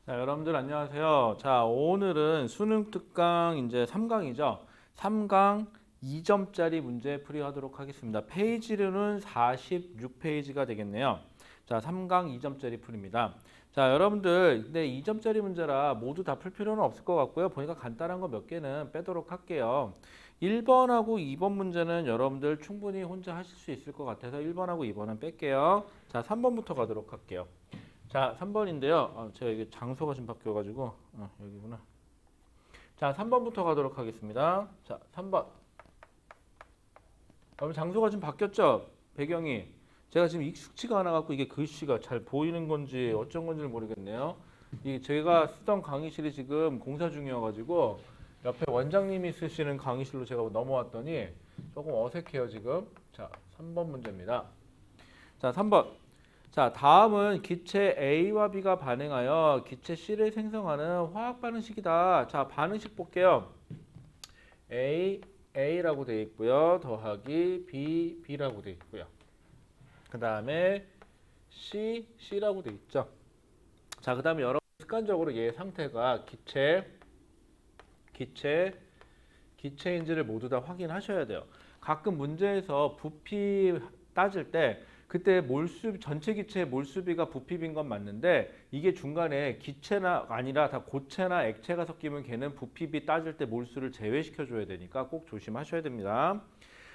자, 여러분들 안녕하세요. 자, 오늘은 수능 특강 이제 3강이죠. 3강 2점짜리 문제 풀이하도록 하겠습니다. 페이지로는 46페이지가 되겠네요. 자, 3강 2점짜리 풀이입니다. 자, 여러분들 근데 2점짜리 문제라 모두 다 풀 필요는 없을 것 같고요. 보니까 간단한 거 몇 개는 빼도록 할게요. 1번하고 2번 문제는 여러분들 충분히 혼자 하실 수 있을 것 같아서 1번하고 2번은 뺄게요. 자, 3번부터 가도록 할게요. 자, 3번인데요. 제가 이게 장소가 좀 바뀌어가지고 여기구나. 자, 3번부터 가도록 하겠습니다. 자, 3번. 여러분 장소가 좀 바뀌었죠? 배경이. 제가 지금 익숙치가 않아갖고 이게 글씨가 잘 보이는 건지 어쩐 건지를 모르겠네요. 이 제가 쓰던 강의실이 지금 공사 중이어가지고 옆에 원장님이 쓰시는 강의실로 제가 넘어왔더니 조금 어색해요 지금. 자, 3번 문제입니다. 자, 3번. 자, 다음은 기체 A와 B가 반응하여 기체 C를 생성하는 화학 반응식이다. 자, 반응식 볼게요. A라고 되어 있고요. 더하기 B라고 되어 있고요. 그 다음에 C라고 되어 있죠. 자, 그 다음에 여러분 습관적으로 얘 상태가 기체인지를 모두 다 확인하셔야 돼요. 가끔 문제에서 부피 따질 때 그때 몰수 전체 기체의 몰수비가 부피인 건 맞는데 이게 중간에 기체나 아니라 다 고체나 액체가 섞이면 걔는 부피비 따질 때 몰수를 제외시켜 줘야 되니까 꼭 조심하셔야 됩니다.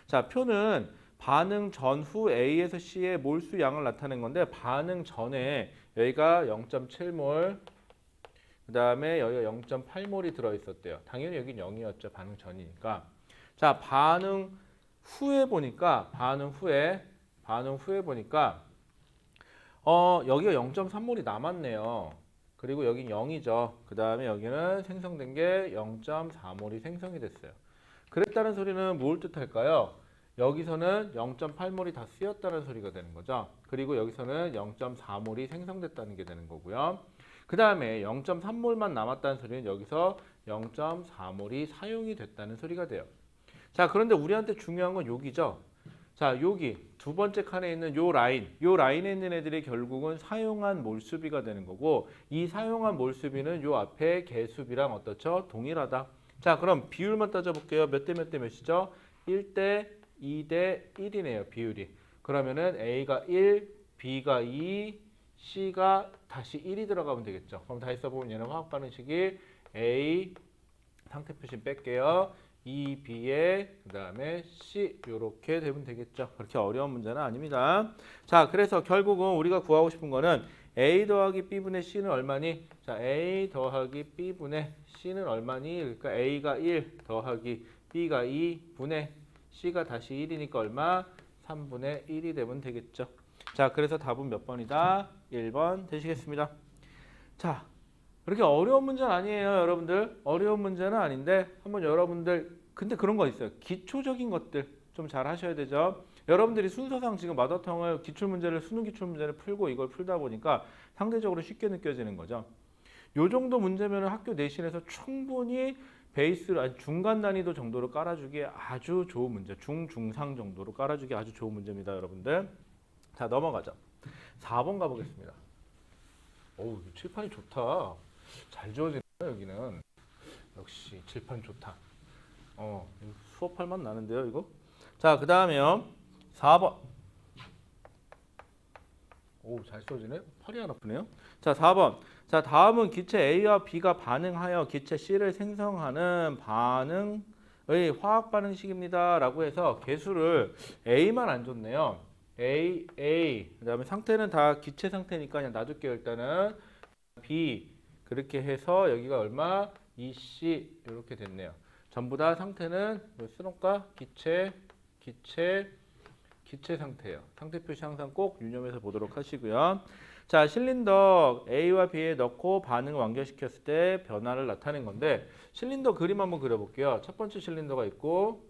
자, 표는 반응 전후 A에서 C의 몰수 양을 나타낸 건데 반응 전에 여기가 0.7몰 그 다음에 여기가 0.8몰이 들어있었대요. 당연히 여긴 0이었죠. 반응 전이니까. 자, 반응 후에 보니까 여기가 0.3몰이 남았네요. 그리고 여긴 0이죠. 그 다음에 여기는 생성된 게 0.4몰이 생성이 됐어요. 그랬다는 소리는 뭘 뜻할까요? 여기서는 0.8몰이 다 쓰였다는 소리가 되는 거죠. 그리고 여기서는 0.4몰이 생성됐다는 게 되는 거고요. 그 다음에 0.3몰만 남았다는 소리는 여기서 0.4몰이 사용이 됐다는 소리가 돼요. 자, 그런데 우리한테 중요한 건 여기죠. 자, 여기 두 번째 칸에 있는 요 라인에 있는 애들이 결국은 사용한 몰수비가 되는 거고 이 사용한 몰수비는 요 앞에 개수비랑 어떻죠? 동일하다. 자, 그럼 비율만 따져볼게요. 몇 대 몇 대 몇이죠? 1대 2대 1이네요. 비율이. 그러면은 A가 1, B가 2, C가 다시 1이 들어가면 되겠죠. 그럼 다시 써보면 얘는 화학 반응식이 A 상태 표시 뺄게요. 2B에 그 다음에 C 이렇게 되면 되겠죠. 그렇게 어려운 문제는 아닙니다. 자, 그래서 결국은 우리가 구하고 싶은 거는 A 더하기 B분의 C는 얼마니? 자, A 더하기 B분의 C는 얼마니? 그러니까 A가 1 더하기 B가 2분의 C가 다시 1이니까 얼마? 3분의 1이 되면 되겠죠. 자, 그래서 답은 몇 번이다? 1번 되시겠습니다. 자, 그렇게 어려운 문제는 아니에요, 여러분들. 어려운 문제는 아닌데 한번 여러분들 근데 그런 거 있어요. 기초적인 것들 좀 잘 하셔야 되죠. 여러분들이 순서상 지금 마더텅을 수능 기출 문제를 풀고 이걸 풀다 보니까 상대적으로 쉽게 느껴지는 거죠. 요 정도 문제면 학교 내신에서 충분히 베이스로 아주 중간 난이도 정도로 깔아주기에 아주 좋은 문제, 중상 정도로 깔아주기 아주 좋은 문제입니다, 여러분들. 자, 넘어가죠. 4번 가보겠습니다. 어우, 칠판이 좋다. 잘 지워지네요, 여기는. 역시 칠판 좋다. 수업할 맛 나는데요, 이거? 자, 그 다음에요. 4번. 오, 잘 써지네. 팔이 안 아프네요. 자, 4번. 자, 다음은 기체 A와 B가 반응하여 기체 C를 생성하는 반응의 화학 반응식입니다. 라고 해서 개수를 A만 안 줬네요. A. 그 다음에 상태는 다 기체 상태니까 그냥 놔둘게요, 일단은. B. 그렇게 해서 여기가 얼마? 2C. 이렇게 됐네요. 전부 다 상태는 뭐 쓰놓을까? 기체 상태예요. 상태 표시 항상 꼭 유념해서 보도록 하시고요. 자, 실린더 A와 B에 넣고 반응을 완결시켰을 때 변화를 나타낸 건데 실린더 그림 한번 그려볼게요. 첫 번째 실린더가 있고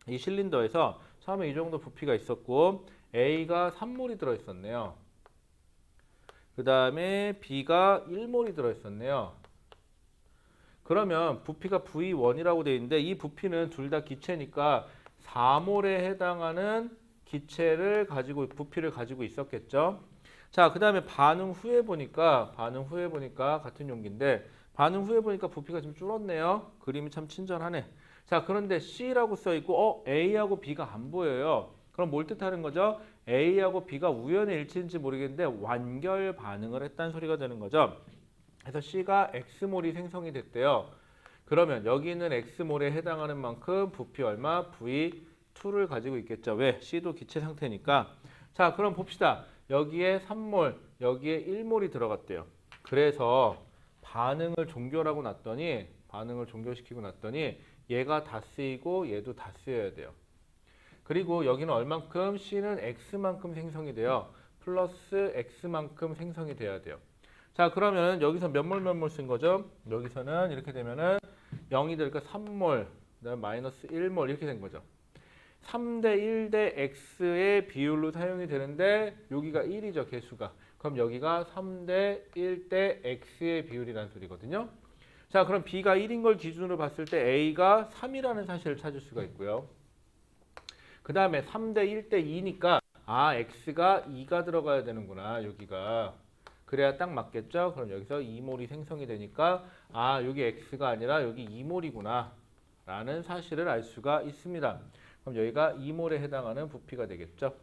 이 실린더에서 처음에 이 정도 부피가 있었고 A가 3몰이 들어있었네요. 그 다음에 B가 1몰이 들어있었네요. 그러면 부피가 V1이라고 되어 있는데 이 부피는 둘 다 기체니까 4몰에 해당하는 부피를 가지고 있었겠죠. 자, 그 다음에 반응 후에 보니까 같은 용기인데 반응 후에 보니까 부피가 좀 줄었네요. 그림이 참 친절하네. 자, 그런데 C라고 써 있고 A하고 B가 안 보여요. 그럼 뭘 뜻하는 거죠? A하고 B가 우연의 일치인지 모르겠는데 완결 반응을 했다는 소리가 되는 거죠. 그래서 C가 X몰이 생성이 됐대요. 그러면 여기 있는 X몰에 해당하는 만큼 부피 얼마? V2를 가지고 있겠죠. 왜? C도 기체 상태니까. 자, 그럼 봅시다. 여기에 3몰, 여기에 1몰이 들어갔대요. 그래서 반응을 종결시키고 났더니 얘가 다 쓰이고 얘도 다 쓰여야 돼요. 그리고 여기는 얼만큼? C는 X만큼 생성이 돼요. 플러스 X만큼 생성이 돼야 돼요. 자, 그러면 여기서 몇 몰 쓴 거죠? 여기서는 이렇게 되면은 0이 되니까 3몰, 그다음 마이너스 1몰 이렇게 된 거죠. 3대 1대 X의 비율로 사용이 되는데 여기가 1이죠, 개수가. 그럼 여기가 3대 1대 X의 비율이라는 소리거든요. 자, 그럼 B가 1인 걸 기준으로 봤을 때 A가 3이라는 사실을 찾을 수가 있고요. 그 다음에 3대 1대 2니까 X가 2가 들어가야 되는구나, 여기가. 그래야 딱 맞겠죠? 그럼 여기서 2몰이 생성이 되니까 여기 X가 아니라 여기 2몰이구나 라는 사실을 알 수가 있습니다. 그럼 여기가 2몰에 해당하는 부피가 되겠죠?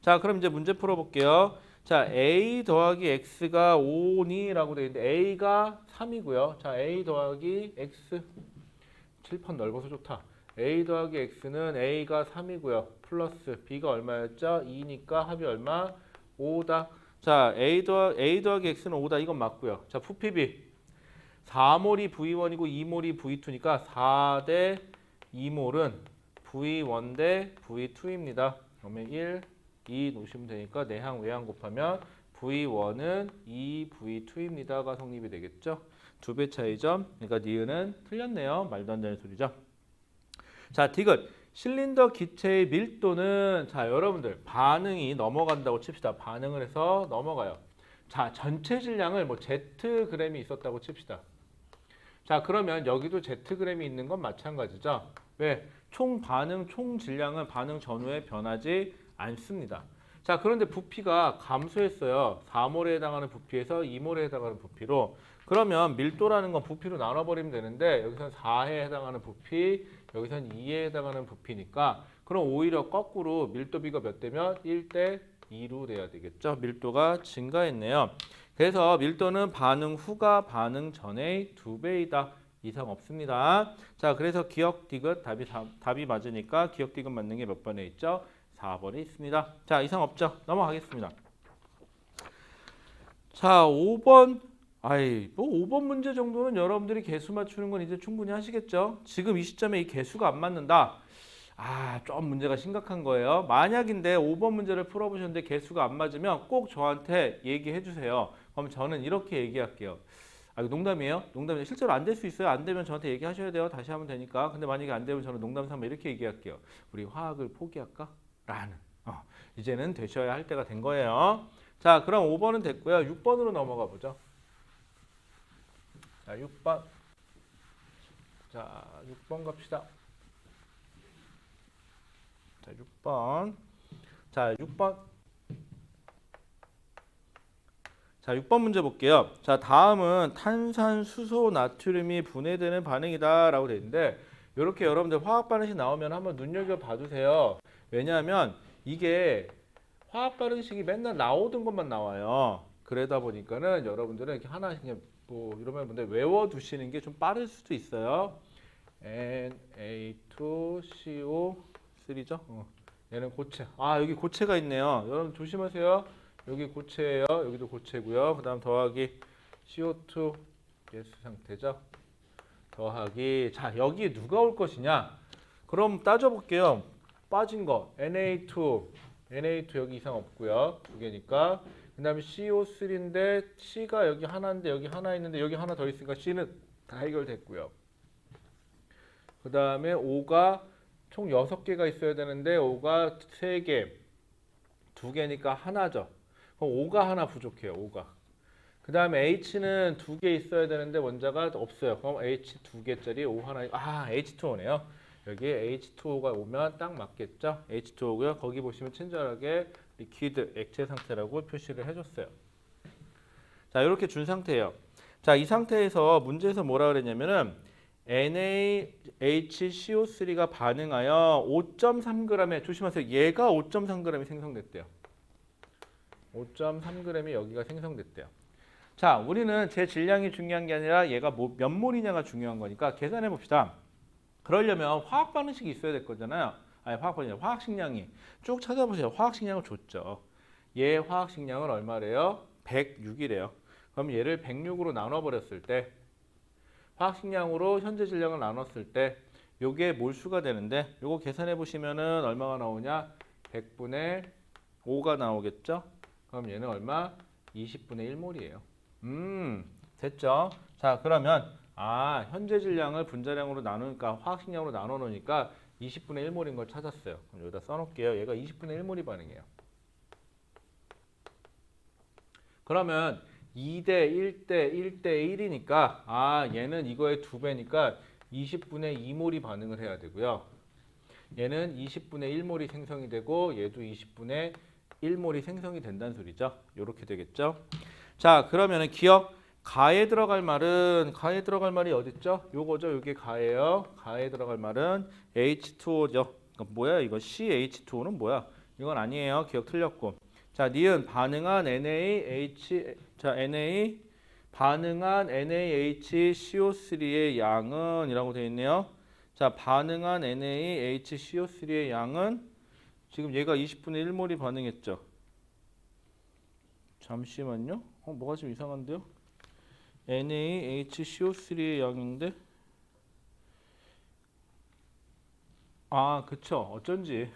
자, 그럼 이제 문제 풀어볼게요. 자, A 더하기 X가 5니? 라고 되어 있는데 A가 3이고요. 자, A 더하기 X. 칠판 넓어서 좋다. A 더하기 X는 A가 3이고요. 플러스 B가 얼마였죠? 2니까 합이 얼마? 5다. 자, A 더하기 X는 5다. 이건 맞고요. 자, 부피비. 4몰이 V1이고 2몰이 V2니까 4대 2몰은 V1 대 V2입니다. 그러면 1, 2 놓으시면 되니까 내항 외항 곱하면 V1은 2V2입니다가 성립이 되겠죠. 2배 차이죠. 그러니까 니은은 틀렸네요. 말도 안 되는 소리죠. 자, 디귿. 실린더 기체의 밀도는 자, 여러분들 반응이 넘어간다고 칩시다. 반응을 해서 넘어가요. 자, 전체 질량을 뭐 Zg이 있었다고 칩시다. 자, 그러면 여기도 Zg이 있는 건 마찬가지죠. 왜? 총 반응, 총 질량은 반응 전후에 변하지 않습니다. 자, 그런데 부피가 감소했어요. 4몰에 해당하는 부피에서 2몰에 해당하는 부피로. 그러면 밀도라는 건 부피로 나눠버리면 되는데 여기선 4에 해당하는 부피, 여기선 2에 해당하는 부피니까 그럼 오히려 거꾸로 밀도비가 몇 대면 1대 2로 돼야 되겠죠. 밀도가 증가했네요. 그래서 밀도는 반응 후가 반응 전의 2배이다. 이상 없습니다. 자, 그래서 기억 디귿 답이 맞으니까 기억 디귿 맞는 게 몇 번에 있죠? 4번에 있습니다. 자, 이상 없죠? 넘어가겠습니다. 자, 5번. 뭐 5번 문제 정도는 여러분들이 개수 맞추는 건 이제 충분히 하시겠죠? 지금 이 시점에 이 개수가 안 맞는다. 좀 문제가 심각한 거예요. 만약인데 5번 문제를 풀어보셨는데 개수가 안 맞으면 꼭 저한테 얘기해 주세요. 그럼 저는 이렇게 얘기할게요. 이거 농담이에요? 농담이에요. 실제로 안 될 수 있어요. 안 되면 저한테 얘기하셔야 돼요. 다시 하면 되니까. 근데 만약에 안 되면 저는 농담 삼아 이렇게 얘기할게요. 우리 화학을 포기할까? 라는. 이제는 되셔야 할 때가 된 거예요. 자, 그럼 5번은 됐고요. 6번으로 넘어가 보죠. 자, 6번. 자, 6번 갑시다. 자, 6번. 자, 6번. 자, 6번 문제 볼게요. 자, 다음은 탄산, 수소, 나트륨이 분해되는 반응이다 라고 되어 있는데 이렇게 여러분들 화학 반응식 나오면 한번 눈여겨봐 주세요. 왜냐하면 이게 화학 반응식이 맨날 나오던 것만 나와요. 그러다 보니까는 여러분들은 이렇게 하나씩 그냥 뭐 이러면 근데 외워두시는 게 좀 빠를 수도 있어요. Na2CO3죠. 얘는 고체. 여기 고체가 있네요. 여러분 조심하세요. 여기 고체예요. 여기도 고체고요. 그 다음 더하기 CO2 가스 상태죠. 더하기 자, 여기에 누가 올 것이냐? 그럼 따져볼게요. 빠진 거 Na2 여기 이상 없고요. 두 개니까. 그 다음에 CO3인데 C가 여기 하나인데 여기 하나 있는데 여기 하나 더 있으니까 C는 다 해결됐고요. 그 다음에 O가 총 6개가 있어야 되는데 O가 3개, 2개니까 하나죠. 그럼 O가 하나 부족해요. O가. 그 다음에 H는 2개 있어야 되는데 원자가 없어요. 그럼 H 2개짜리 O 하나. H2O네요. 여기 H2O가 오면 딱 맞겠죠. H2O고요. 거기 보시면 친절하게 리퀴드, 액체 상태라고 표시를 해줬어요. 자, 이렇게 준 상태예요. 자, 이 상태에서 문제에서 뭐라 그랬냐면은 NaHCO3가 반응하여 5.3g에 조심하세요. 얘가 5.3g이 생성됐대요. 5.3g이 여기가 생성됐대요. 자, 우리는 제 질량이 중요한 게 아니라 얘가 몇 몰이냐가 중요한 거니까 계산해 봅시다. 그러려면 화학 반응식이 있어야 될 거잖아요. 아니, 화학 반응식, 화학 식량이 쭉 찾아보세요. 화학 식량을 줬죠. 얘 화학 식량은 얼마래요? 106이래요. 그럼 얘를 106으로 나눠 버렸을 때 화학 식량으로 현재 질량을 나눴을 때 요게 몰수가 되는데 요거 계산해 보시면은 얼마가 나오냐? 100분의 5가 나오겠죠? 그럼 얘는 얼마? 20분의 1몰이에요. 됐죠? 자, 그러면 현재 질량을 분자량으로 나누니까 화학 식량으로 나눠 놓으니까 20분의 1몰인 걸 찾았어요. 그럼 여기다 써 놓을게요. 얘가 20분의 1몰이 반응이에요. 그러면 2대 1대 1대 1이니까 얘는 이거의 2배니까 20분의 2몰이 반응을 해야 되고요. 얘는 20분의 1몰이 생성이 되고 얘도 20분의 1몰이 생성이 된다는 소리죠. 이렇게 되겠죠. 자, 그러면은 기억 가에 들어갈 말이 어디 있죠? 요거죠. 요게 가예요. 가에 들어갈 말은 H2O죠. 뭐야 이거 CH2O는 뭐야? 이건 아니에요. 기억 틀렸고. 자, 니은 반응한 반응한 NaHCO3의 양은 이라고 되어 있네요. 자, 반응한 NaHCO3의 양은 지금 얘가 20분의 1몰이 반응했죠. 잠시만요. 뭐가 좀 이상한데요? NaHCO3의 양인데 그쵸. 어쩐지.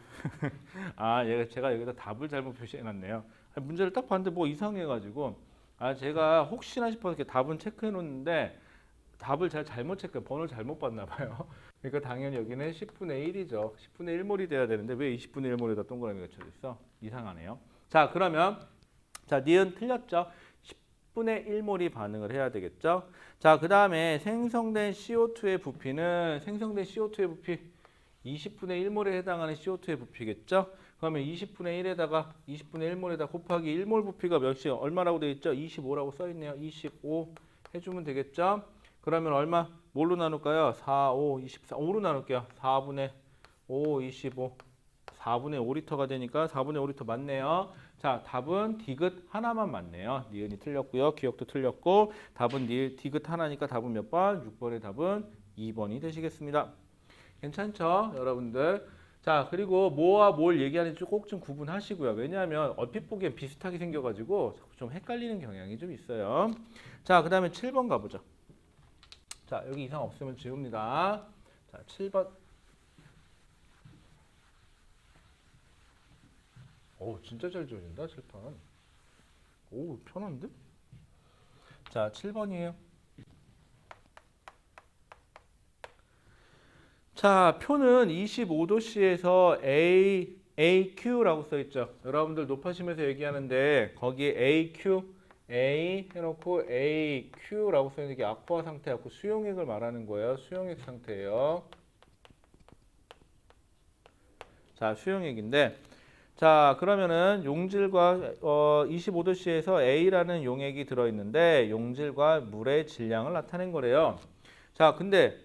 제가 여기다 답을 잘못 표시해놨네요. 문제를 딱 봤는데 뭐 이상해가지고 제가 혹시나 싶어서 이렇게 답은 체크해놓는데 답을 제가 잘못 번호를 잘못 봤나 봐요. 그러니까 당연히 여기는 10분의 1이죠. 10분의 1몰이 돼야 되는데 왜 20분의 1몰에다 동그라미가 쳐져 있어? 이상하네요. 자, 그러면 니은 틀렸죠? 10분의 1몰이 반응을 해야 되겠죠? 자, 그 다음에 생성된 CO2의 부피는 20분의 1몰에 해당하는 CO2의 부피겠죠? 그러면 20분의 1몰에다 곱하기 1몰 부피가 몇이요? 얼마라고 되어 있죠? 25라고 써 있네요. 25 해주면 되겠죠? 그러면 얼마? 뭘로 나눌까요? 4, 5, 24. 5로 나눌게요. 4분의 5, 25. 4분의 5리터가 되니까 4분의 5리터 맞네요. 자, 답은 디귿 하나만 맞네요. 니은이 틀렸고요. 기억도 틀렸고 답은 디귿 하나니까 답은 몇 번? 6번의 답은 2번이 되시겠습니다. 괜찮죠? 여러분들. 자, 그리고 뭐와 뭘 얘기하는지 꼭 좀 구분하시고요. 왜냐하면 얼핏 보기엔 비슷하게 생겨가지고 좀 헷갈리는 경향이 좀 있어요. 자, 그 다음에 7번 가보죠. 자, 여기 이상 없으면 지웁니다. 자, 7번. 진짜 잘 지워진다, 칠판. 편한데? 자, 7번이에요. 자, 표는 25도씨에서 AQ라고 써있죠. 여러분들 높아심에서 얘기하는데 거기에 A 해놓고 AQ라고 써있는 게 아쿠아 상태하고 수용액을 말하는 거예요. 수용액 상태예요. 자, 수용액인데 자, 그러면은 용질과 25도씨에서 A라는 용액이 들어있는데 용질과 물의 질량을 나타낸 거래요. 자, 근데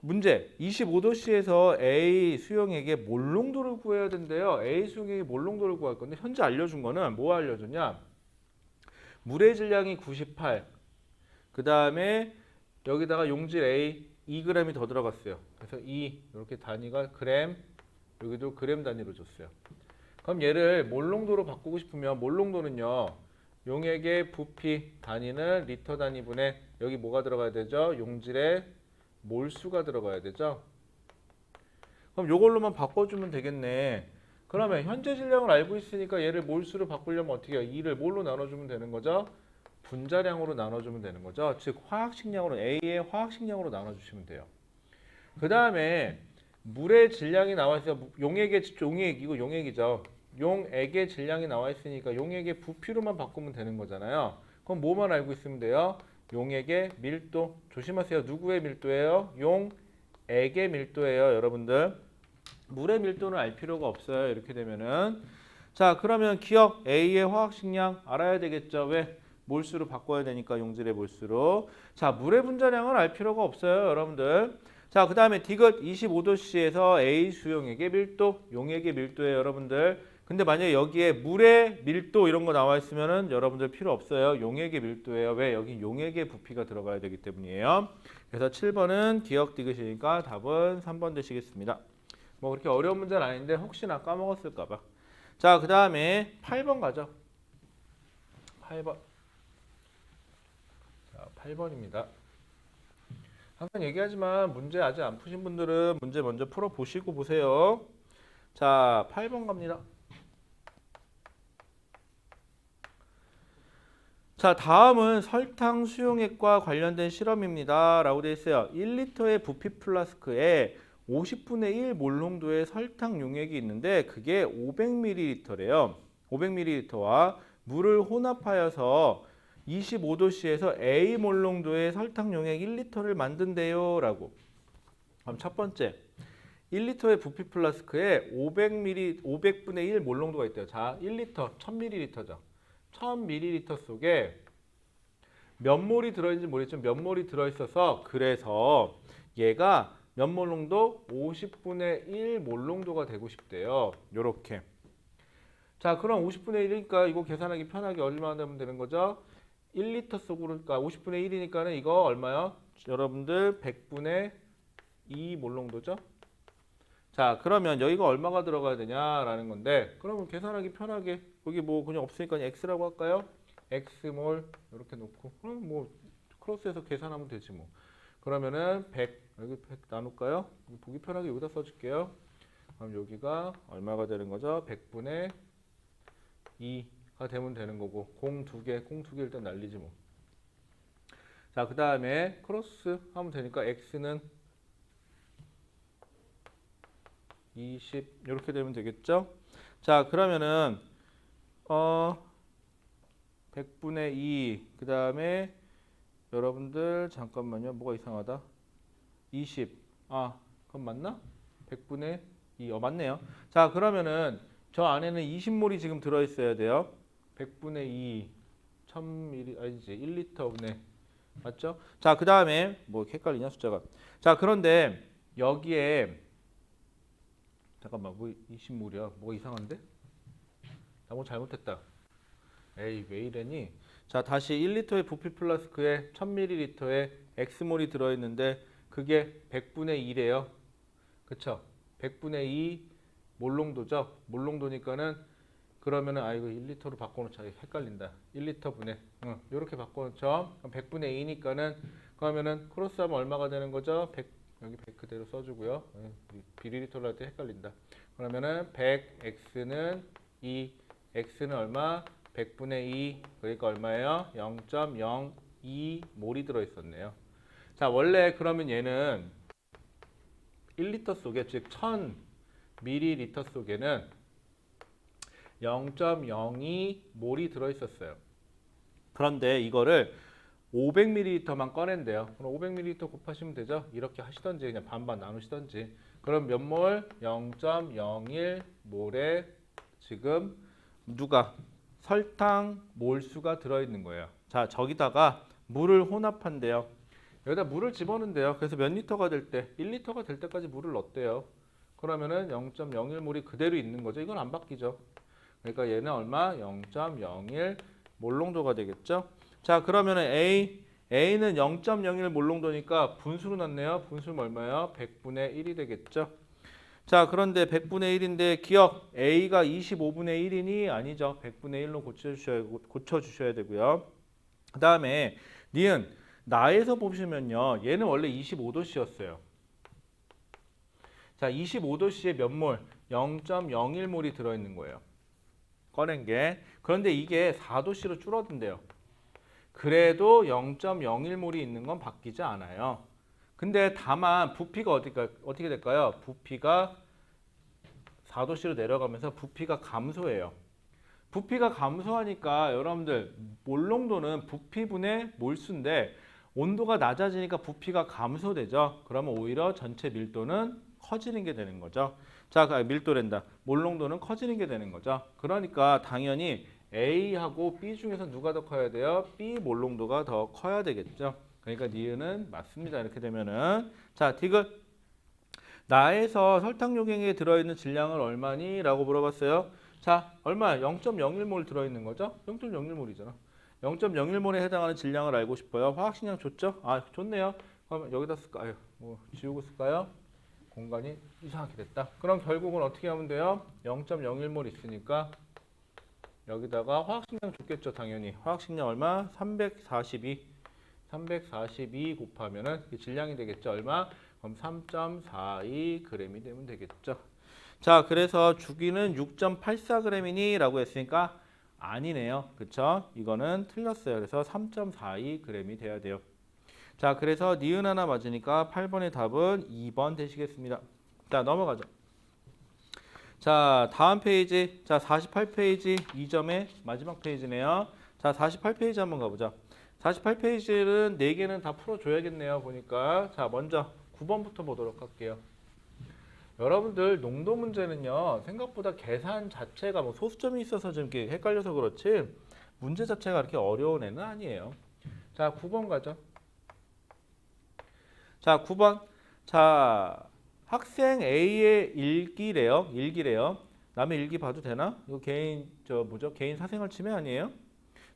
문제 25도씨에서 A 수용액의 몰농도를 구해야 된대요. A 수용액의 몰농도를 구할 건데 현재 알려준 거는 뭐 알려줬냐? 물의 질량이 98. 그 다음에 여기다가 용질 A 2g이 더 들어갔어요. 그래서 이렇게 단위가 그램, 여기도 그램 단위로 줬어요. 그럼 얘를 몰농도로 바꾸고 싶으면 몰농도는요. 용액의 부피 단위는 리터 단위분의 여기 뭐가 들어가야 되죠? 용질의 몰수가 들어가야 되죠. 그럼 이걸로만 바꿔주면 되겠네. 그러면 현재 질량을 알고 있으니까 얘를 몰수로 바꾸려면 어떻게 해요? 2를 뭘로 나눠주면 되는 거죠? 분자량으로 나눠주면 되는 거죠. 즉 화학식량으로 A의 화학식량으로 나눠주시면 돼요. 그 다음에 물의 질량이 나와 있어요. 이거 용액이죠. 용액의 질량이 나와 있으니까 용액의 부피로만 바꾸면 되는 거잖아요. 그럼 뭐만 알고 있으면 돼요? 용액의 밀도. 조심하세요. 누구의 밀도예요? 용액의 밀도예요, 여러분들. 물의 밀도는 알 필요가 없어요. 이렇게 되면은 자, 그러면 기억 A의 화학식량 알아야 되겠죠. 왜? 몰수로 바꿔야 되니까 용질의 몰수로. 자, 물의 분자량은 알 필요가 없어요, 여러분들. 자, 그 다음에 디귿 25도씨에서 A 수용액의 밀도, 용액의 밀도예요, 여러분들. 근데 만약에 여기에 물의 밀도 이런 거 나와 있으면은 여러분들 필요 없어요. 용액의 밀도예요. 왜? 여기 용액의 부피가 들어가야 되기 때문이에요. 그래서 7번은 기억 디귿이니까 답은 3번 되시겠습니다. 뭐 그렇게 어려운 문제는 아닌데 혹시나 까먹었을까 봐. 자, 그 다음에 8번 가죠. 8번. 자, 8번입니다. 항상 얘기하지만 문제 아직 안 푸신 분들은 문제 먼저 풀어보시고 보세요. 자, 8번 갑니다. 자, 다음은 설탕 수용액과 관련된 실험입니다. 라고 되어 있어요. 1리터의 부피 플라스크에 50분의 1 몰농도의 설탕 용액이 있는데 그게 500ml래요. 500ml와 물을 혼합하여서 25도씨에서 A 몰농도의 설탕 용액 1리터를 만든대요. 라고. 그럼 첫 번째. 1리터의 부피 플라스크에 500분의 1 몰농도가 있대요. 자, 1리터, 1000ml죠. 1000ml 속에 몇 몰이 들어있는지 모르겠지만 몇 몰이 들어있어서 그래서 얘가 몇 몰 농도? 50분의 1 몰 농도가 되고 싶대요. 요렇게. 자, 그럼 50분의 1이니까 이거 계산하기 편하게 얼마나 되면 되는 거죠? 1리터 속으로, 그러니까 50분의 1이니까는 이거 얼마요? 여러분들 100분의 2 몰 농도죠? 자, 그러면 여기가 얼마가 들어가야 되냐라는 건데 그러면 계산하기 편하게 여기 뭐 그냥 없으니까 X라고 할까요? X몰 이렇게 놓고 그럼 뭐 크로스해서 계산하면 되지 뭐. 그러면은 100 여기 100 나눌까요? 보기 편하게 여기다 써줄게요. 그럼 여기가 얼마가 되는 거죠? 100분의 2가 되면 되는 거고 공 두 개 일단 날리지 뭐. 자, 그 다음에 크로스 하면 되니까 X는 20 이렇게 되면 되겠죠? 자, 그러면은 100분의 2 그 다음에 여러분들 잠깐만요. 뭐가 이상하다. 20 그럼 맞나? 100분의 2 맞네요. 자, 그러면은 저 안에는 20몰이 지금 들어있어야 돼요. 100분의 2 1000ml 아니지 1리터분의 맞죠? 자, 그 다음에 뭐 헷갈리냐 숫자가. 자, 그런데 여기에 잠깐만 뭐 20몰이야. 뭐가 이상한데? 나 뭐 잘못했다. 에이 왜 이래니? 자, 다시 1리터의 부피 플라스크에 1000ml의 X몰이 들어있는데 그게 100분의 2래요. 그쵸? 100분의 2 몰농도죠? 몰농도니까는 그러면은 이거 1리터로 바꿔놓자. 헷갈린다. 1리터 분의 이렇게 바꿔놓죠? 100분의 2니까는 그러면은 크로스하면 얼마가 되는 거죠? 100 여기 100 그대로 써주고요. 비리리터로 할 때 헷갈린다. 그러면은 100x는 2, x는 얼마? 100분의 2, 그러니까 얼마예요? 0.02 몰이 들어있었네요. 자, 원래 그러면 얘는 1리터 속에 즉 1000ml 속에는 0.02 몰이 들어있었어요. 그런데 이거를 500ml만 꺼낸대요. 그럼 500ml 곱하시면 되죠. 이렇게 하시던지 그냥 반반 나누시던지. 그럼 몇 몰? 0.01 몰에 지금 누가? 설탕 몰수가 들어있는 거예요. 자, 저기다가 물을 혼합한대요. 여기다 물을 집어넣는데요. 그래서 몇 리터가 될 때? 1리터가 될 때까지 물을 넣었대요. 그러면은 0.01 몰이 그대로 있는 거죠. 이건 안 바뀌죠. 그러니까 얘는 얼마? 0.01 몰농도가 되겠죠. 자, 그러면은 A는 0.01 몰농도니까 분수로 넣네요. 분수는 얼마예요? 100분의 1이 되겠죠. 자, 그런데 100분의 1인데 기억 A가 25분의 1이니 아니죠. 100분의 1로 고쳐주셔야 되고요. 그 다음에 니은 나에서 보시면요. 얘는 원래 25도씨였어요. 자, 25도씨에 몇 몰? 0.01몰이 들어있는 거예요. 꺼낸 게. 그런데 이게 4도씨로 줄어든대요. 그래도 0.01몰이 있는 건 바뀌지 않아요. 근데 다만 부피가 어떻게 될까요? 부피가 4도씨로 내려가면서 부피가 감소해요. 부피가 감소하니까 여러분들 몰농도는 부피분의 몰수인데 온도가 낮아지니까 부피가 감소되죠. 그러면 오히려 전체 밀도는 커지는 게 되는 거죠. 자, 밀도랜다. 몰농도는 커지는 게 되는 거죠. 그러니까 당연히 A하고 B 중에서 누가 더 커야 돼요? B 몰농도가 더 커야 되겠죠. 그러니까 니은은 맞습니다. 이렇게 되면은 자, 디귿. 나에서 설탕 용액에 들어있는 질량은 얼마니? 라고 물어봤어요. 자, 얼마? 0.01몰 들어있는 거죠? 0.01몰이잖아. 0.01몰에 해당하는 질량을 알고 싶어요. 화학식량 줬죠? 아, 좋네요. 그럼 여기다 쓸까요? 뭐 지우고 쓸까요? 공간이 이상하게 됐다. 그럼 결국은 어떻게 하면 돼요? 0.01몰 있으니까 여기다가 화학식량 줬겠죠, 당연히. 화학식량 얼마? 342. 342 곱하면은 질량이 되겠죠, 얼마? 그럼 3.42g이 되면 되겠죠. 자, 그래서 주기는 6.84g이니? 라고 했으니까 아니네요. 그쵸? 이거는 틀렸어요. 그래서 3.42g이 돼야 돼요. 자, 그래서 니은 하나 맞으니까 8번의 답은 2번 되시겠습니다. 자, 넘어가죠. 자, 다음 페이지. 자, 48페이지 2점의 마지막 페이지네요. 자, 48페이지 한번 가보자. 48페이지는 4개는 다 풀어줘야겠네요. 보니까. 자, 먼저 9번부터 보도록 할게요. 여러분들 농도 문제는요. 생각보다 계산 자체가 뭐 소수점이 있어서 좀 이렇게 헷갈려서 그렇지 문제 자체가 그렇게 어려운 애는 아니에요. 자, 9번 가죠. 자, 9번. 자, 학생 A의 일기래요. 일기래요. 남의 일기 봐도 되나? 이거 개인 개인 사생활 침해 아니에요?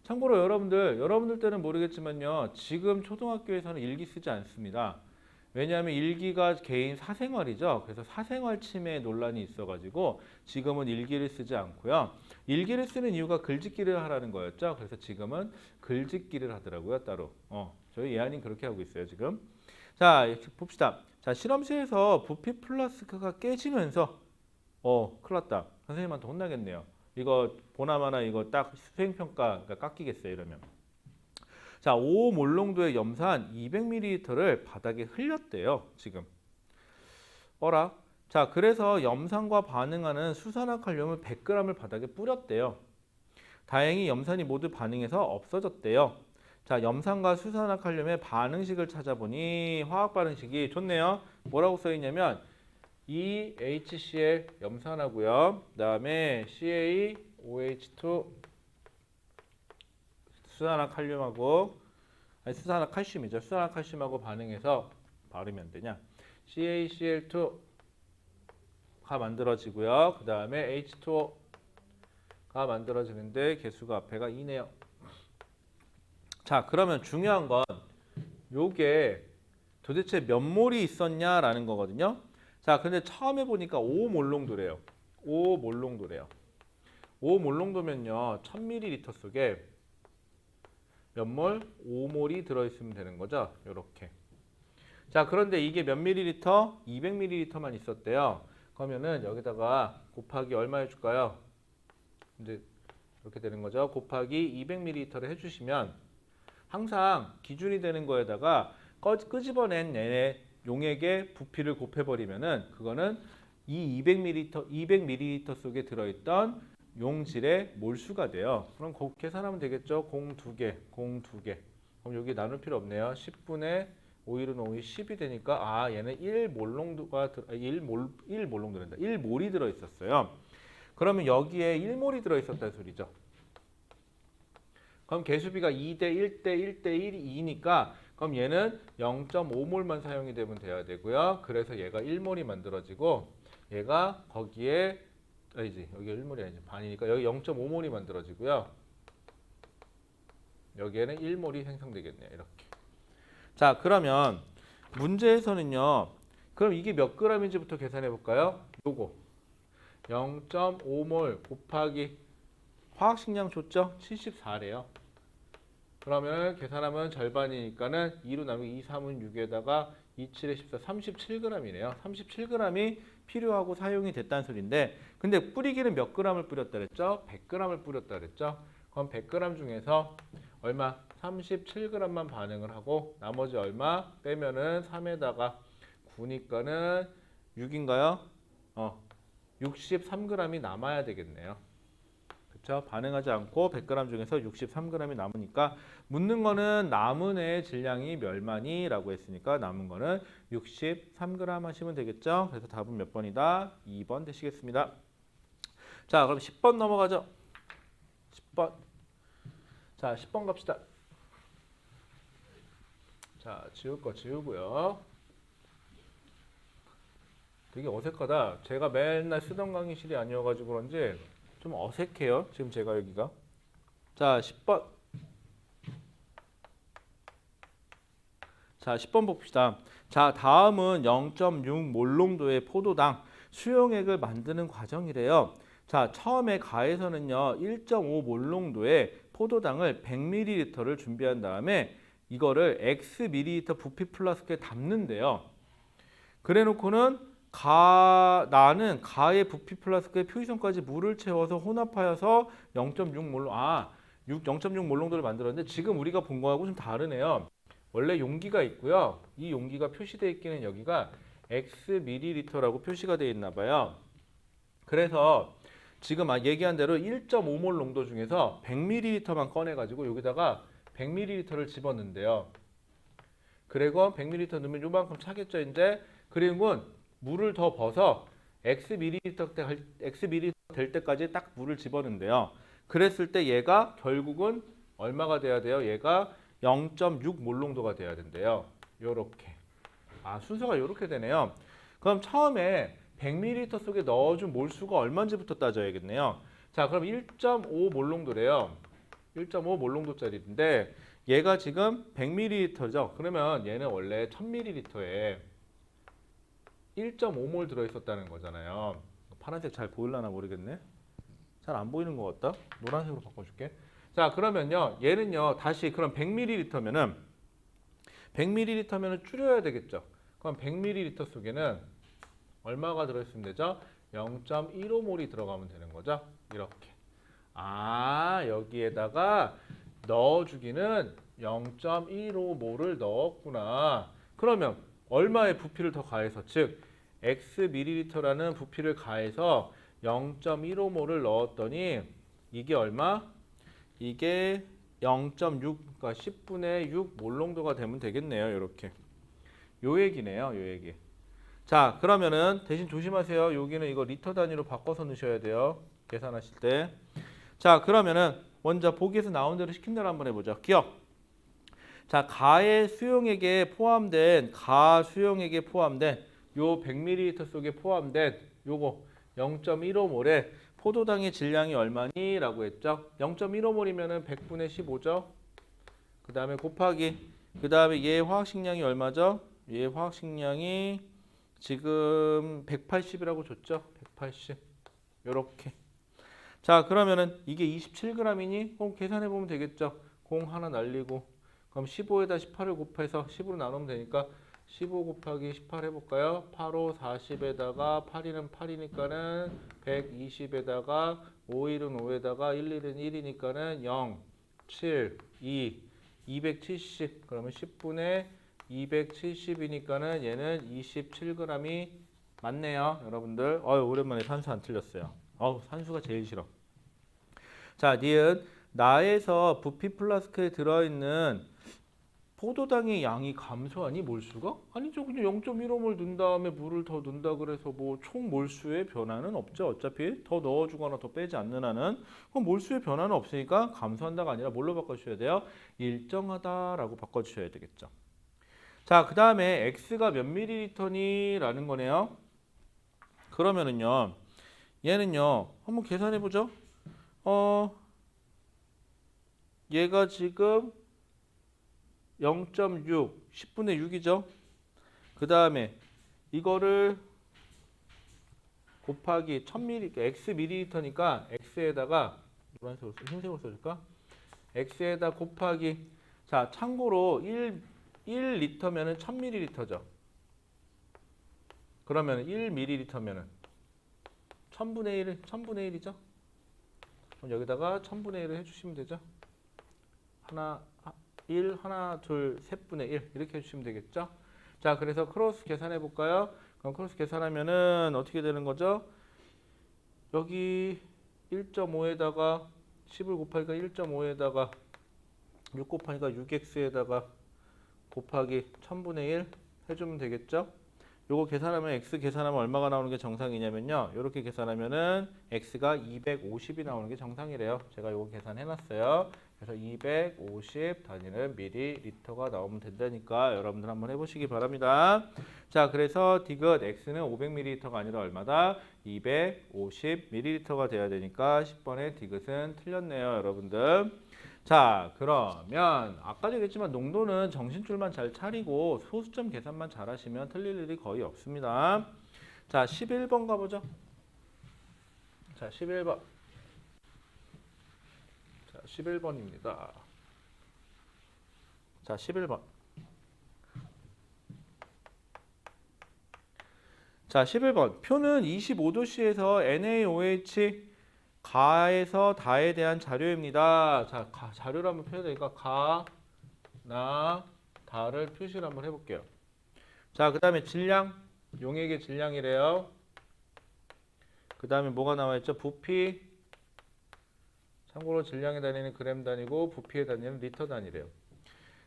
참고로 여러분들 때는 모르겠지만요. 지금 초등학교에서는 일기 쓰지 않습니다. 왜냐하면 일기가 개인 사생활이죠. 그래서 사생활 침해 논란이 있어가지고 지금은 일기를 쓰지 않고요. 일기를 쓰는 이유가 글짓기를 하라는 거였죠. 그래서 지금은 글짓기를 하더라고요, 따로. 저희 예안이 그렇게 하고 있어요, 지금. 자, 봅시다. 자, 실험실에서 부피 플라스크가 깨지면서 큰일 났다. 선생님한테 혼나겠네요. 이거 보나마나 이거 딱 수행평가가 깎이겠어요, 이러면. 자, 5몰농도의 염산 200ml를 바닥에 흘렸대요, 지금. 어라? 자, 그래서 염산과 반응하는 수산화칼륨을 100g을 바닥에 뿌렸대요. 다행히 염산이 모두 반응해서 없어졌대요. 자, 염산과 수산화칼륨의 반응식을 찾아보니 화학 반응식이 좋네요. 뭐라고 써 있냐면 EHCl 염산하고요. 그다음에 CaOH2 수산화칼륨하고 수산화칼슘이죠. 수산화칼슘하고 반응해서 바르면 되냐? CaCl2가 만들어지고요. 그다음에 H2O가 만들어지는데 개수가 앞에가 2네요. 자, 그러면 중요한 건 요게 도대체 몇 몰이 있었냐라는 거거든요. 자, 근데 처음에 보니까 5몰농도래요. 5몰농도래요. 5몰농도면요. 1000ml 속에 몇 몰? 5몰이 들어있으면 되는 거죠. 요렇게. 자, 그런데 이게 몇 밀리리터? 200ml만 있었대요. 그러면은 여기다가 곱하기 얼마 해줄까요? 이제 이렇게 되는 거죠. 곱하기 200ml를 해주시면 항상 기준이 되는 거에다가 끄집어낸 용액의 부피를 곱해버리면은 그거는 이 200ml 속에 들어있던 용질의 몰수가 돼요. 그럼 계산하면 되겠죠. 공 2개, 공 2개. 그럼 여기 나눌 필요 없네요. 10분의 5일은 5이 10이 되니까 얘는 1몰농도가 1몰농도란다. 1몰이 들어 있었어요. 그러면 여기에 1몰이 들어 있었다는 소리죠. 그럼 개수비가 2대 1대 1대 1이 2니까 그럼 얘는 0.5몰만 사용이 되면 돼야 되고요. 그래서 얘가 1몰이 만들어지고 얘가 거기에 아니지. 여기가 1몰이 아니지. 반이니까 여기 0.5몰이 만들어지고요. 여기에는 1몰이 생성되겠네요. 이렇게. 자, 그러면 문제에서는요. 그럼 이게 몇 g인지부터 계산해 볼까요? 요거 0.5몰 곱하기 화학식량 줬죠? 74래요. 그러면 계산하면 절반이니까는 2로 나누기 2, 3은 6에다가 2, 7에 14, 37g이네요. 37g이 필요하고 사용이 됐다는 소리인데 근데 뿌리기는 몇 g을 뿌렸다 그랬죠? 100g을 뿌렸다 그랬죠? 그럼 100g 중에서 얼마? 37g만 반응을 하고 나머지 얼마? 빼면은 3에다가 9니까는 6인가요? 63g이 남아야 되겠네요. 그렇죠? 반응하지 않고 100g 중에서 63g이 남으니까 묻는 거는 남은 애의 질량이 멸만이라고 했으니까 남은 거는 63g 하시면 되겠죠? 그래서 답은 몇 번이다? 2번 되시겠습니다. 자, 그럼 10번 넘어가죠. 10번. 자, 10번 갑시다. 자, 지울 거 지우고요. 되게 어색하다. 제가 맨날 쓰던 강의실이 아니어가지고 그런지 좀 어색해요. 지금 제가 여기가. 자, 10번. 자, 10번 봅시다. 자, 다음은 0.6 몰농도의 포도당 수용액을 만드는 과정이래요. 자, 처음에 가에서는요, 1.5 몰농도의 포도당을 100ml를 준비한 다음에 이거를 X ml 부피 플라스크에 담는데요. 그래 놓고는 나는 가의 부피 플라스크에 표시선까지 물을 채워서 혼합하여서 0.6 몰농도를 만들었는데 지금 우리가 본 거하고 좀 다르네요. 원래 용기가 있고요. 이 용기가 표시되어 있기는 여기가 Xml라고 표시가 되어 있나 봐요. 그래서 지금 얘기한 대로 1.5몰 농도 중에서 100ml만 꺼내가지고 여기다가 100ml를 집어넣는데요. 그리고 100ml 넣으면 요만큼 차겠죠, 이제. 그리고 물을 더 벗어 Xml 될 때까지 딱 물을 집어넣는데요. 그랬을 때 얘가 결국은 얼마가 돼야 돼요? 얘가 0.6 몰농도가 돼야 된대요. 요렇게. 순서가 요렇게 되네요. 그럼 처음에 100ml 속에 넣어준 몰수가 얼마인지부터 따져야겠네요. 자, 그럼 1.5 몰농도래요. 1.5 몰농도짜리인데 얘가 지금 100ml죠. 그러면 얘는 원래 1000ml에 1.5몰 들어있었다는 거잖아요. 파란색 잘 보일라나 모르겠네. 잘 안 보이는 것 같다. 노란색으로 바꿔줄게. 자, 그러면요. 얘는요. 다시 그럼 100ml면은 줄여야 되겠죠. 그럼 100ml 속에는 얼마가 들어있으면 되죠? 0.15몰이 들어가면 되는 거죠. 이렇게. 여기에다가 넣어주기는 0.15몰을 넣었구나. 그러면 얼마의 부피를 더 가해서, 즉 Xml라는 부피를 가해서 0.15몰을 넣었더니 이게 얼마? 이게 0.6, 그러니까 10분의 6 몰농도가 되면 되겠네요. 이렇게. 요 얘기네요. 요 얘기. 자, 그러면은 대신 조심하세요. 여기는 이거 리터 단위로 바꿔서 넣으셔야 돼요. 계산하실 때. 자, 그러면은 먼저 보기에서 나온 대로 시킨 대로 한번 해보죠. 기억. 자, 가의 수용액에 포함된 요 100ml 속에 포함된 요거 0.15몰에 포도당의 질량이 얼마니? 라고 했죠. 0.15몰이면은 100분의 15죠. 그 다음에 곱하기, 그 다음에 얘 화학식량이 얼마죠? 얘 화학식량이 지금 180이라고 줬죠. 180. 요렇게. 자, 그러면은 이게 27g이니? 그럼 계산해 보면 되겠죠. 0 하나 날리고. 그럼 15에다 18을 곱해서 10으로 나누면 되니까 15 곱하기 18 해볼까요? 8, 5, 40에다가 8, 2는 8이니까는 120에다가 5, 1은 5에다가 1, 1은 1이니까는 0, 7, 2, 270. 그러면 10분의 270이니까는 얘는 27g이 맞네요. 여러분들. 오랜만에 산수 안 틀렸어요. 산수가 제일 싫어. 자, 니은 나에서 부피 플라스크에 들어있는 포도당의 양이 감소하니 몰수가? 아니죠. 그냥 0.15몰 넣은 다음에 물을 더 넣는다 그래서 뭐 총 몰수의 변화는 없죠. 어차피 더 넣어주거나 더 빼지 않는 한은. 그럼 몰수의 변화는 없으니까 감소한다가 아니라 뭘로 바꿔주셔야 돼요? 일정하다라고 바꿔주셔야 되겠죠. 자, 그 다음에 X가 몇 ml니? 라는 거네요. 그러면은요. 얘는요. 한번 계산해보죠. 얘가 지금 0.6, 10분의 6이죠. 그 다음에 이거를 곱하기 1000ml, Xml니까 X에다가 노란색으로 흰색으로 써줄까? X에다 곱하기. 자, 참고로 1리터면은 1000ml죠. 그러면 1ml면은 1000분의 1이죠. 그럼 여기다가 1000분의 1을 해주시면 되죠. 하나, 둘, 셋분의 1 이렇게 해주시면 되겠죠. 자, 그래서 크로스 계산해 볼까요? 그럼 크로스 계산하면은 어떻게 되는 거죠? 여기 1.5에다가 10을 곱하니까 1.5에다가 6 곱하니까 6x에다가 곱하기 1000분의 1 해주면 되겠죠? 요거 계산하면 x 계산하면 얼마가 나오는 게 정상이냐면요. 이렇게 계산하면은 x가 250이 나오는 게 정상이래요. 제가 요거 계산해놨어요. 그래서 250 단위는 ml가 나오면 된다니까 여러분들 한번 해보시기 바랍니다. 자, 그래서 디귿 x는 500ml가 아니라 얼마다? 250ml가 돼야 되니까 10번의 디귿은 틀렸네요, 여러분들. 자, 그러면 아까도 얘기했지만 농도는 정신줄만 잘 차리고 소수점 계산만 잘 하시면 틀릴 일이 거의 없습니다. 자, 11번 가보죠. 자, 11번. 자, 11번입니다. 자, 11번. 자, 11번. 표는 25도씨에서 NaOH 가에서 다에 대한 자료입니다. 자, 자료를 한번 표해야 되니까 가, 나, 다를 표시를 한번 해볼게요. 자, 그 다음에 질량, 용액의 질량이래요. 그 다음에 뭐가 나와 있죠? 부피. 참고로 질량의 단위는 그램 단위고 부피의 단위는 리터 단위래요.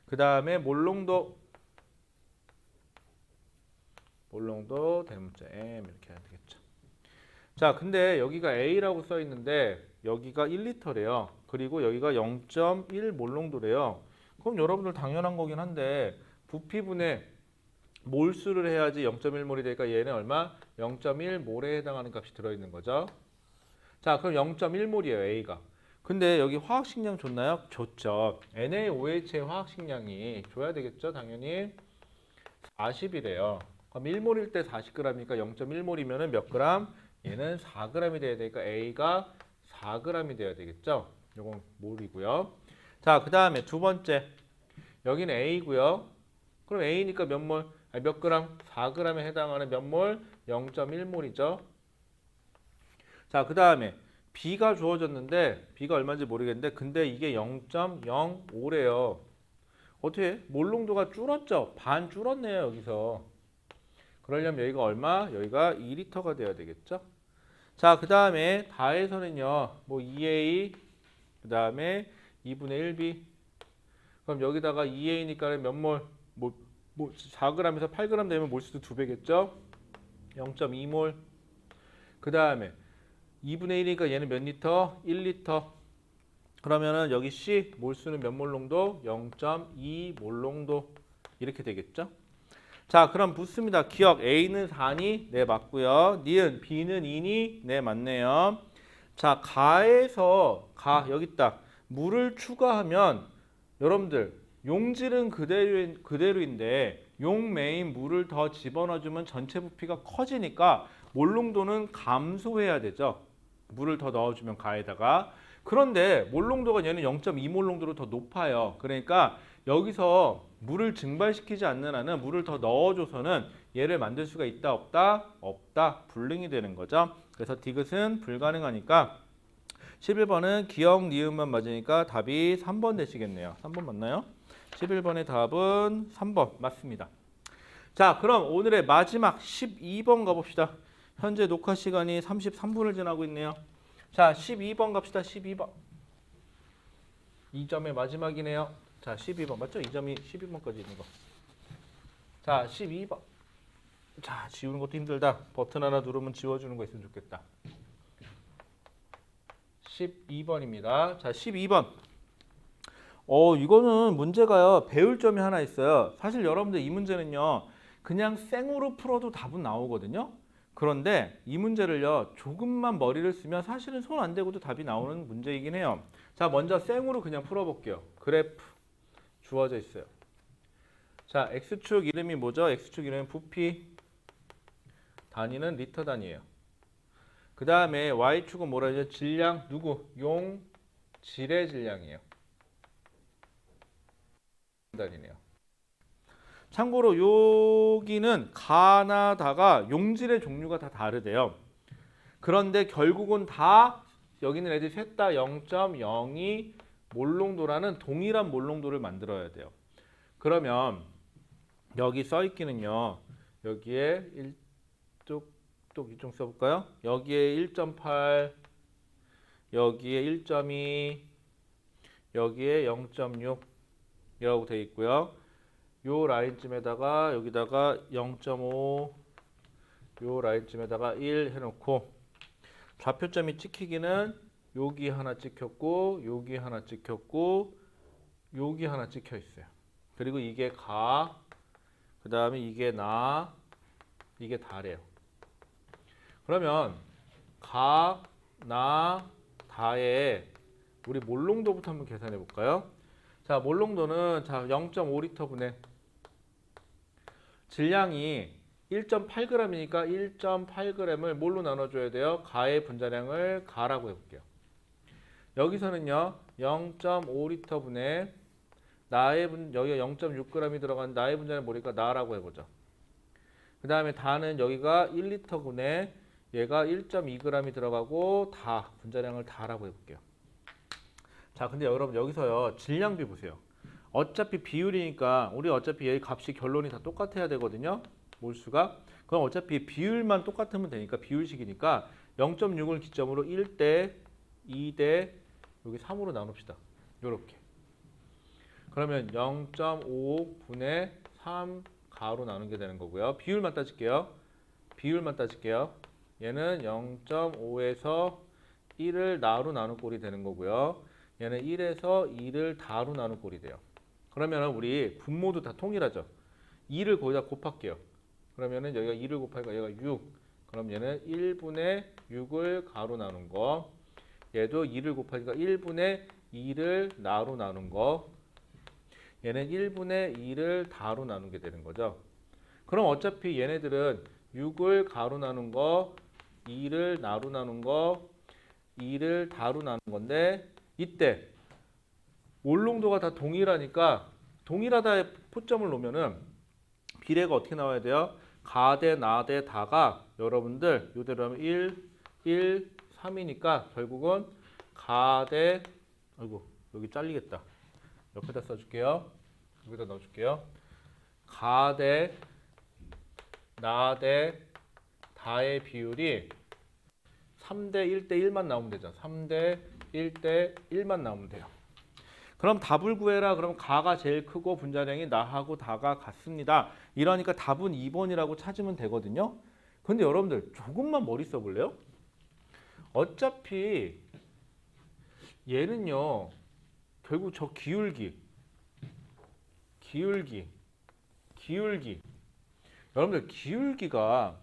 그 다음에 몰농도, 대문자 M 이렇게 해야 되겠죠. 자, 근데 여기가 A라고 써 있는데 여기가 1리터래요. 그리고 여기가 0.1 몰농도래요. 그럼 여러분들 당연한 거긴 한데 부피분의 몰수를 해야지 0.1몰이 되니까 얘는 얼마? 0.1몰에 해당하는 값이 들어있는 거죠. 자, 그럼 0.1몰이에요, A가. 근데 여기 화학식량 줬나요? 줬죠. NaOH의 화학식량이 줘야 되겠죠, 당연히. 40이래요. 그럼 1몰일 때 40g이니까 0.1몰이면 몇 그램? 얘는 4g이 돼야 되니까 A가 4g이 돼야 되겠죠? 요건 몰이고요. 자, 그 다음에 두 번째. 여기는 A고요. 그럼 A니까 몇 몰? 아니, 몇 그램? 4g에 해당하는 몇 몰? 0.1몰이죠. 자, 그 다음에 B가 주어졌는데 B가 얼마인지 모르겠는데 근데 이게 0.05래요. 어떻게? 몰농도가 줄었죠? 반 줄었네요, 여기서. 그러려면 여기가 얼마? 여기가 2리터가 돼야 되겠죠? 자, 그 다음에 다에서는요, 뭐 2A, 그 다음에 2분의 1B. 그럼 여기다가 2A니까 몇 몰? 뭐 4g에서 8g 되면 몰수도 2배겠죠? 0.2몰. 그 다음에 2분의 1이니까 얘는 몇 리터? 1리터. 그러면은 여기 C 몰수는 몇 몰 농도? 0.2몰 농도. 이렇게 되겠죠? 자, 그럼 묻습니다. 기억 A는 4니? 네, 맞고요. 니은 B는 2니? 네, 맞네요. 자, 가에서 여기 있다. 물을 추가하면 여러분들 용질은 그대로인데 용매인 물을 더 집어넣어주면 전체 부피가 커지니까 몰농도는 감소해야 되죠. 물을 더 넣어주면 가에다가. 그런데 몰농도가 얘는 0.2몰 농도로 더 높아요. 그러니까 여기서 물을 증발시키지 않는 한은 물을 더 넣어줘서는 얘를 만들 수가 있다 없다? 없다. 불능이 되는 거죠. 그래서 디귿은 불가능하니까 11번은 기억 니은만 맞으니까 답이 3번 되시겠네요. 3번 맞나요? 11번의 답은 3번 맞습니다. 자, 그럼 오늘의 마지막 12번 가봅시다. 현재 녹화 시간이 33분을 지나고 있네요. 자, 12번 갑시다. 12번. 2점의 마지막이네요. 자, 12번 맞죠? 2점이 12번까지 있는 거. 자, 12번. 자, 지우는 것도 힘들다. 버튼 하나 누르면 지워주는 거 있으면 좋겠다. 12번입니다. 자, 12번. 이거는 문제가요. 배울 점이 하나 있어요. 사실 여러분들 이 문제는요. 그냥 생으로 풀어도 답은 나오거든요. 그런데 이 문제를요. 조금만 머리를 쓰면 사실은 손 안 대고도 답이 나오는 문제이긴 해요. 자, 먼저 생으로 그냥 풀어볼게요. 그래프 주어져 있어요. 자, X축 이름이 뭐죠? X축 이름은 부피, 단위는 리터 단위예요. 그 다음에 Y축은 뭐라 하죠? 질량, 누구? 용, 질의 질량이에요. 단위네요. 참고로 여기는 가나다가 용질의 종류가 다 다르대요. 그런데 결국은 다 여기는 애들이 셋 다 0.02 몰농도라는 동일한 몰농도를 만들어야 돼요. 그러면 여기 써 있기는요. 여기에 이쪽 써볼까요? 여기에 1.8, 여기에 1.2, 여기에 0.6이라고 되어 있고요. 요 라인쯤에다가 여기다가 0.5, 요 라인쯤에다가 1 해놓고 좌표점이 찍히기는 여기 하나 찍혔고 여기 하나 찍혔고 여기 하나 찍혀 있어요. 그리고 이게 가, 그 다음에 이게 나, 이게 다래요. 그러면 가, 나, 다에 우리 몰롱도부터 한번 계산해 볼까요? 자, 몰롱도는 자 0.5리터 분의 질량이 1.8g이니까 1.8g을 뭘로 나눠줘야 돼요? 가의 분자량을 가라고 해볼게요. 여기서는요 0.5리터 분의 여기가 0.6g이 들어간 나의 분자량 뭐니까 나라고 해보죠. 그 다음에 다는 여기가 1리터 분의 얘가 1.2g이 들어가고 다 분자량을 다라고 해볼게요. 자, 근데 여러분 여기서요 질량비 보세요. 어차피 비율이니까 우리 어차피 얘 값이 결론이 다 똑같아야 되거든요. 몰수가. 그럼 어차피 비율만 똑같으면 되니까 비율식이니까 0.6을 기점으로 1대 2대 여기 3으로 나눕시다. 요렇게. 그러면 0.5분의 3 가로 나누게 되는 거고요. 비율만 따질게요. 비율만 따질게요. 얘는 0.5에서 1을 나로 나눌 꼴이 되는 거고요. 얘는 1에서 2를 다로 나눌 꼴이 돼요. 그러면 우리 분모도 다 통일하죠. 2를 거기다 곱할게요. 그러면은 여기가 2를 곱하니까 얘가 6. 그럼 얘는 1분의 6을 가로 나눈 거. 얘도 2를 곱하니까 1분의 2를 나로 나눈 거. 얘는 1분의 2를 다로 나누게 되는 거죠. 그럼 어차피 얘네들은 6을 가로 나눈 거, 2를 나로 나눈 거, 2를 다로 나눈 건데 이때 몰롱도가 다 동일하니까 동일하다에 포점을 놓으면은 비례가 어떻게 나와야 돼요? 가 대 나 대 다가 여러분들 이대로 하면 1, 3이니까 결국은 가 대 아이고 여기 잘리겠다. 옆에다 써줄게요. 여기다 넣어줄게요. 가 대 나 대 다의 비율이 3대 1대 1만 나오면 되죠. 3대 1대 1만 나오면 돼요. 그럼 답을 구해라. 그럼 가가 제일 크고 분자량이 나하고 다가 같습니다. 이러니까 답은 2번이라고 찾으면 되거든요. 근데 여러분들 조금만 머리 써볼래요? 어차피 얘는요. 결국 저 기울기. 여러분들 기울기가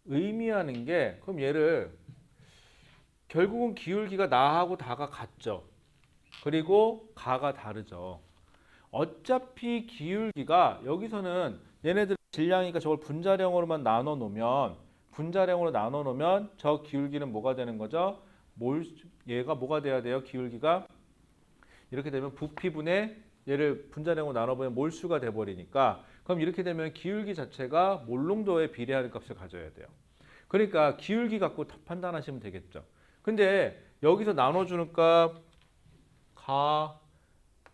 의미하는 게 그럼 얘를 결국은 기울기가 나하고 다가 같죠. 그리고 가가 다르죠. 어차피 기울기가 여기서는 얘네들 질량이니까 저걸 분자량으로 나눠 놓으면 저 기울기는 뭐가 되는 거죠? 얘가 뭐가 돼야 돼요? 기울기가 이렇게 되면 부피분의 얘를 분자량으로 나눠보면 몰수가 돼버리니까 그럼 이렇게 되면 기울기 자체가 몰롱도에 비례하는 값을 가져야 돼요. 그러니까 기울기 갖고 판단하시면 되겠죠. 근데 여기서 나눠주는 값 가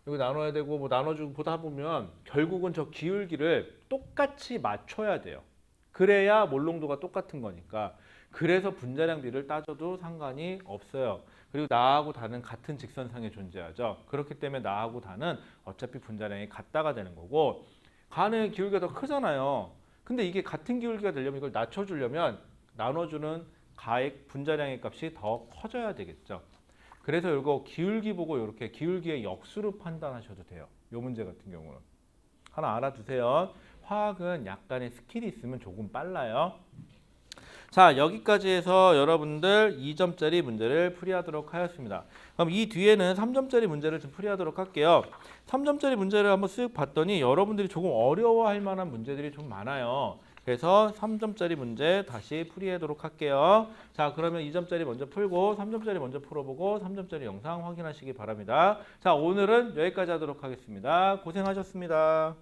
여기 나눠야 되고 뭐 나눠주고 보다 보면 결국은 저 기울기를 똑같이 맞춰야 돼요. 그래야 몰롱도가 똑같은 거니까. 그래서 분자량비를 따져도 상관이 없어요. 그리고 나하고 다는 같은 직선상에 존재하죠. 그렇기 때문에 나하고 다는 어차피 분자량이 같다가 되는 거고 가는 기울기가 더 크잖아요. 근데 이게 같은 기울기가 되려면 이걸 낮춰주려면 나눠주는 가의 분자량의 값이 더 커져야 되겠죠. 그래서 이거 기울기 보고 이렇게 기울기의 역수로 판단하셔도 돼요. 이 문제 같은 경우는. 하나 알아두세요. 화학은 약간의 스킬이 있으면 조금 빨라요. 자, 여기까지 해서 여러분들 2점짜리 문제를 풀이하도록 하였습니다. 그럼 이 뒤에는 3점짜리 문제를 좀 풀이하도록 할게요. 3점짜리 문제를 한번 쓱 봤더니 여러분들이 조금 어려워할 만한 문제들이 좀 많아요. 그래서 3점짜리 문제 다시 풀이하도록 할게요. 자, 그러면 2점짜리 먼저 풀고 3점짜리 먼저 풀어보고 3점짜리 영상 확인하시기 바랍니다. 자, 오늘은 여기까지 하도록 하겠습니다. 고생하셨습니다.